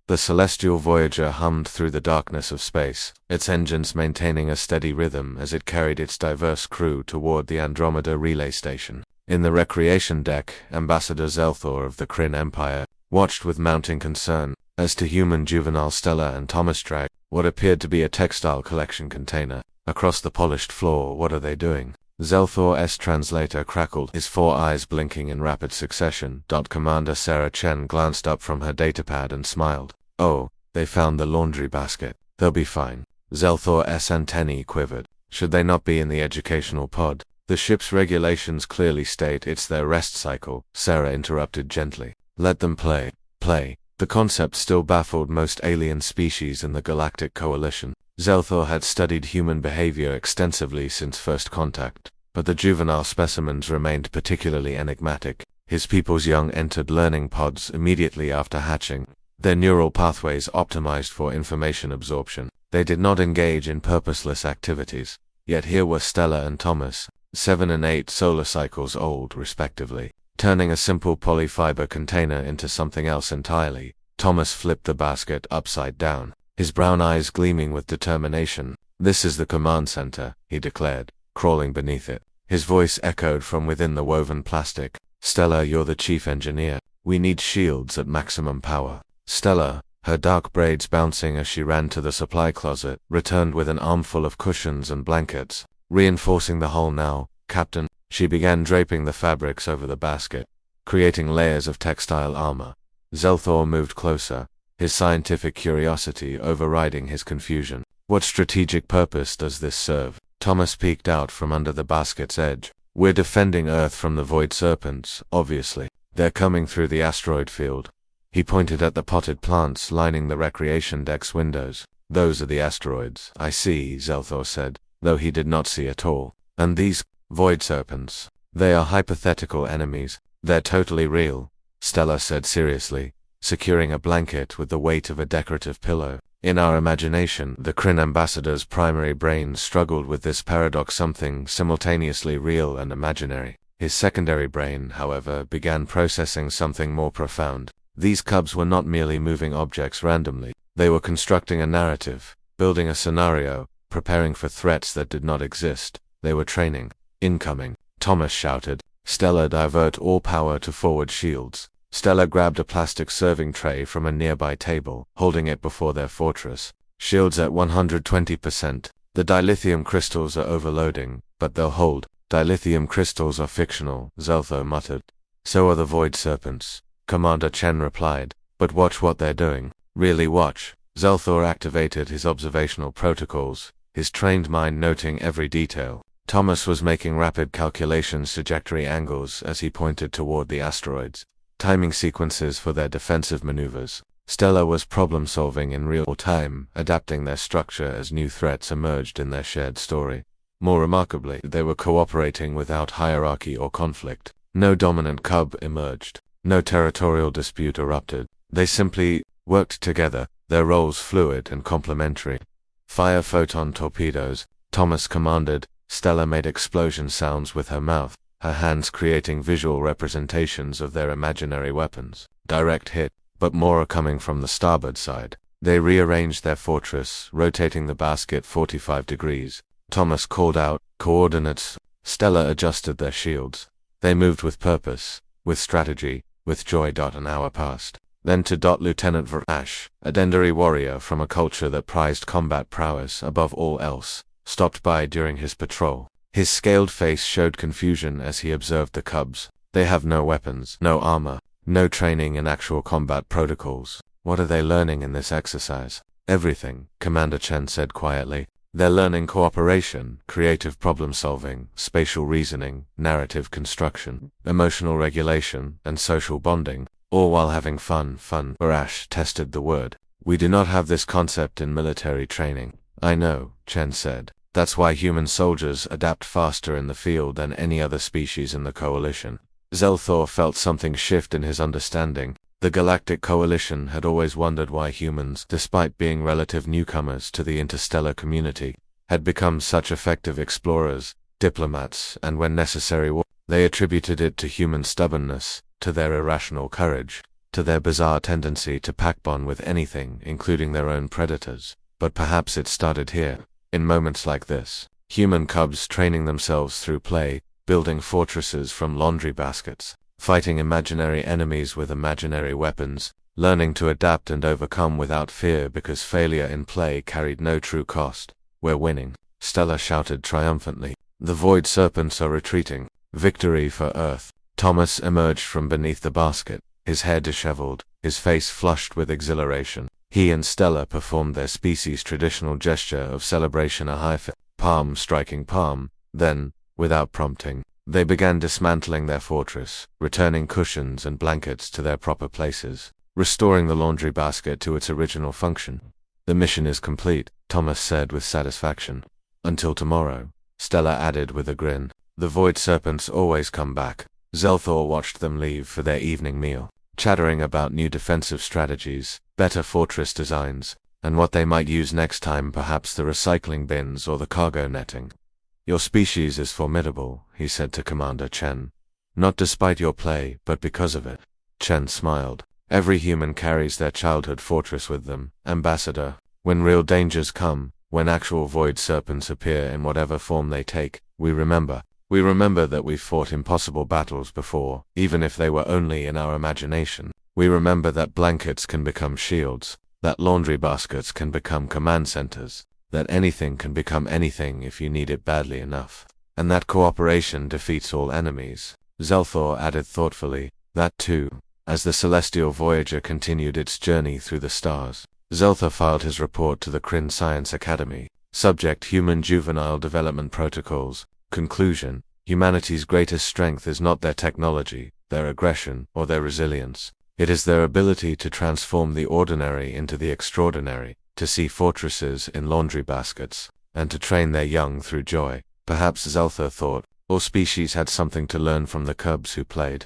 The celestial Voyager hummed through the darkness of space, its engines maintaining a steady rhythm as it carried its diverse crew toward the Andromeda relay station. In the recreation deck, Ambassador Zelthor of the Kryn Empire watched with mounting concern as to human juvenile Stella and Thomas drag what appeared to be a textile collection container across the polished floor. What are they doing? Zelthor's translator crackled, his 4 eyes blinking in rapid succession. Commander Sarah Chen glanced up from her datapad and smiled. Oh, they found the laundry basket. They'll be fine. Zelthor's antennae quivered. Should they not be in the educational pod? The ship's regulations clearly state it's their rest cycle, Sarah interrupted gently. Let them play. Play. The concept still baffled most alien species in the Galactic Coalition. Zelthor had studied human behavior extensively since first contact, but the juvenile specimens remained particularly enigmatic. His people's young entered learning pods immediately after hatching, their neural pathways optimized for information absorption. They did not engage in purposeless activities. Yet here were Stella and Thomas, 7 and 8 solar cycles old respectively, turning a simple polyfiber container into something else entirely. Thomas flipped the basket upside down, his brown eyes gleaming with determination. This is the command center, he declared, crawling beneath it. His voice echoed from within the woven plastic. Stella, you're the chief engineer. We need shields at maximum power. Stella, her dark braids bouncing as she ran to the supply closet, returned with an armful of cushions and blankets. Reinforcing the hull now, Captain. She began draping the fabrics over the basket, creating layers of textile armor. Zelthor moved closer, his scientific curiosity overriding his confusion. What strategic purpose does this serve? Thomas peeked out from under the basket's edge. We're defending Earth from the Void Serpents, obviously. They're coming through the asteroid field. He pointed at the potted plants lining the recreation deck's windows. Those are the asteroids. I see, Zelthor said, though he did not see at all. And these Void Serpents, they are hypothetical enemies. They're totally real, Stella said seriously, securing a blanket with the weight of a decorative pillow. In our imagination, the Kryn ambassador's primary brain struggled with this paradox, something simultaneously real and imaginary. His secondary brain, however, began processing something more profound. These cubs were not merely moving objects randomly. They were constructing a narrative, building a scenario, preparing for threats that did not exist. They were training. Incoming, Thomas shouted. Stella, divert all power to forward shields. Stella grabbed a plastic serving tray from a nearby table, holding it before their fortress. Shields at 120%. The dilithium crystals are overloading, but they'll hold. Dilithium crystals are fictional, Zelthor muttered. So are the Void Serpents, Commander Chen replied. But watch what they're doing. Really watch. Zelthor activated his observational protocols, his trained mind noting every detail. Thomas was making rapid calculations, trajectory angles as he pointed toward the asteroids, timing sequences for their defensive maneuvers. Stella was problem-solving in real time, adapting their structure as new threats emerged in their shared story. More remarkably, they were cooperating without hierarchy or conflict. No dominant cub emerged. No territorial dispute erupted. They simply worked together, their roles fluid and complementary. Fire photon torpedoes, Thomas commanded. Stella made explosion sounds with her mouth, her hands creating visual representations of their imaginary weapons. Direct hit, but more are coming from the starboard side. They rearranged their fortress, rotating the basket 45 degrees. Thomas called out, coordinates. Stella adjusted their shields. They moved with purpose, with strategy, with joy. An hour passed. Then to Lieutenant Verash, a Dendari warrior from a culture that prized combat prowess above all else, stopped by during his patrol. His scaled face showed confusion as he observed the cubs. They have no weapons, no armor, no training in actual combat protocols. What are they learning in this exercise? Everything, Commander Chen said quietly. They're learning cooperation, creative problem-solving, spatial reasoning, narrative construction, emotional regulation, and social bonding, all while having fun. Verash tested the word. We do not have this concept in military training. I know, Chen said. That's why human soldiers adapt faster in the field than any other species in the Coalition. Zelthor felt something shift in his understanding. The Galactic Coalition had always wondered why humans, despite being relative newcomers to the interstellar community, had become such effective explorers, diplomats, and when necessary, they attributed it to human stubbornness, to their irrational courage, to their bizarre tendency to pack bond with anything, including their own predators. But perhaps it started here. In moments like this, human cubs training themselves through play, building fortresses from laundry baskets, fighting imaginary enemies with imaginary weapons, learning to adapt and overcome without fear because failure in play carried no true cost. We're winning, Stella shouted triumphantly. The void serpents are retreating. Victory for Earth. Thomas emerged from beneath the basket, his hair disheveled, his face flushed with exhilaration. He and Stella performed their species' traditional gesture of celebration, a high palm striking palm. Then, without prompting, they began dismantling their fortress, returning cushions and blankets to their proper places, restoring the laundry basket to its original function. The mission is complete, Thomas said with satisfaction. Until tomorrow, Stella added with a grin. The void serpents always come back. Zelthor watched them leave for their evening meal, chattering about new defensive strategies, better fortress designs, and what they might use next time, perhaps the recycling bins or the cargo netting. Your species is formidable, he said to Commander Chen. Not despite your play, but because of it. Chen smiled. Every human carries their childhood fortress with them, Ambassador. When real dangers come, when actual void serpents appear in whatever form they take, we remember. We remember that we've fought impossible battles before, even if they were only in our imagination. We remember that blankets can become shields, that laundry baskets can become command centers, that anything can become anything if you need it badly enough, and that cooperation defeats all enemies. Zelthor added thoughtfully, that too, as the celestial voyager continued its journey through the stars. Zelthor filed his report to the Kryn Science Academy. Subject: Human Juvenile Development Protocols. Conclusion: humanity's greatest strength is not their technology, their aggression, or their resilience. It is their ability to transform the ordinary into the extraordinary, to see fortresses in laundry baskets, and to train their young through joy. Perhaps, Zelthor thought, all species had something to learn from the cubs who played.